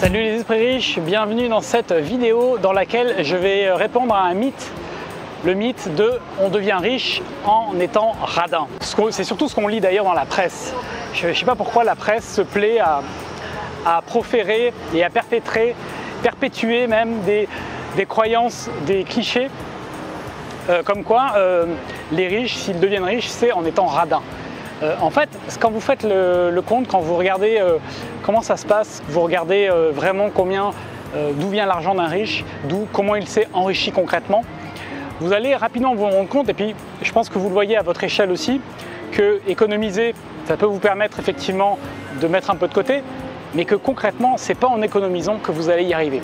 Salut les esprits riches, bienvenue dans cette vidéo dans laquelle je vais répondre à un mythe. Le mythe de on devient riche en étant radin. C'est surtout ce qu'on lit d'ailleurs dans la presse. Je ne sais pas pourquoi la presse se plaît à proférer et à perpétuer même des croyances, des clichés comme quoi les riches, s'ils deviennent riches, c'est en étant radins. En fait, quand vous faites le compte, quand vous regardez comment ça se passe, vous regardez vraiment d'où vient l'argent d'un riche, comment il s'est enrichi concrètement, vous allez rapidement vous rendre compte, et puis je pense que vous le voyez à votre échelle aussi, que économiser, ça peut vous permettre effectivement de mettre un peu de côté, mais que concrètement, ce n'est pas en économisant que vous allez y arriver.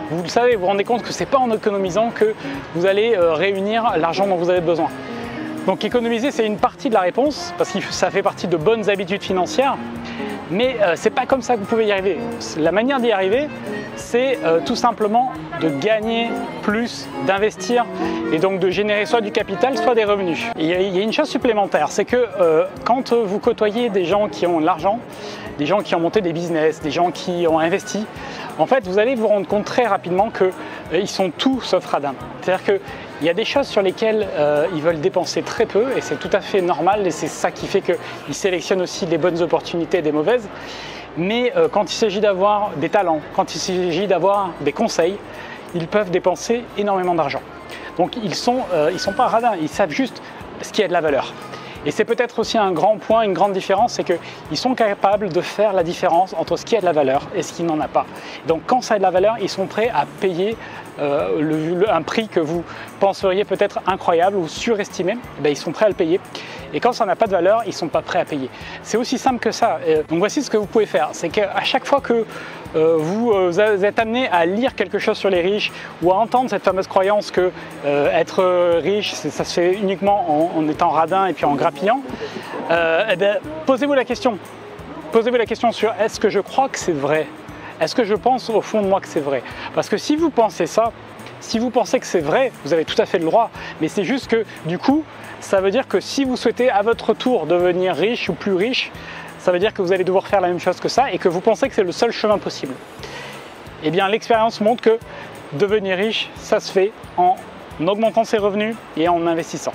Vous le savez, vous vous rendez compte que ce n'est pas en économisant que vous allez réunir l'argent dont vous avez besoin. Donc économiser, c'est une partie de la réponse, parce que ça fait partie de bonnes habitudes financières, mais ce n'est pas comme ça que vous pouvez y arriver. La manière d'y arriver, c'est tout simplement de gagner plus, d'investir, et donc de générer soit du capital, soit des revenus. Et il y a une chose supplémentaire, c'est que quand vous côtoyez des gens qui ont de l'argent, des gens qui ont monté des business, des gens qui ont investi, en fait, vous allez vous rendre compte très rapidement qu'ils sont tout sauf radins. C'est-à-dire qu'il y a des choses sur lesquelles ils veulent dépenser très peu, et c'est tout à fait normal, et c'est ça qui fait qu'ils sélectionnent aussi les bonnes opportunités et des mauvaises. Mais quand il s'agit d'avoir des talents, quand il s'agit d'avoir des conseils, ils peuvent dépenser énormément d'argent. Donc ils sont pas radins, ils savent juste ce qui a de la valeur. Et c'est peut-être aussi un grand point, une grande différence, c'est qu'ils sont capables de faire la différence entre ce qui a de la valeur et ce qui n'en a pas. Donc quand ça a de la valeur, ils sont prêts à payer un prix que vous penseriez peut-être incroyable ou surestimé, ils sont prêts à le payer. Et quand ça n'a pas de valeur, ils ne sont pas prêts à payer. C'est aussi simple que ça. Donc voici ce que vous pouvez faire, c'est qu'à chaque fois que vous êtes amené à lire quelque chose sur les riches ou à entendre cette fameuse croyance que être riche, ça se fait uniquement en étant radin et puis en grappillant, posez-vous la question. Posez-vous la question sur est-ce que je crois que c'est vrai? Est-ce que je pense au fond de moi que c'est vrai? Parce que si vous pensez ça, si vous pensez que c'est vrai, vous avez tout à fait le droit, mais c'est juste que du coup, ça veut dire que si vous souhaitez à votre tour devenir riche ou plus riche, ça veut dire que vous allez devoir faire la même chose que ça et que vous pensez que c'est le seul chemin possible. Eh bien, l'expérience montre que devenir riche, ça se fait en augmentant ses revenus et en investissant.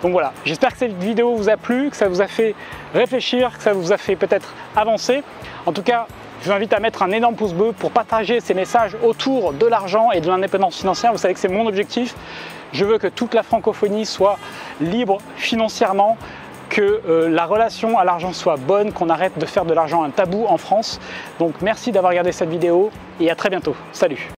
Donc voilà, j'espère que cette vidéo vous a plu, que ça vous a fait réfléchir, que ça vous a fait peut-être avancer. En tout cas, je vous invite à mettre un énorme pouce bleu pour partager ces messages autour de l'argent et de l'indépendance financière. Vous savez que c'est mon objectif. Je veux que toute la francophonie soit libre financièrement, que la relation à l'argent soit bonne, qu'on arrête de faire de l'argent un tabou en France. Donc merci d'avoir regardé cette vidéo et à très bientôt. Salut!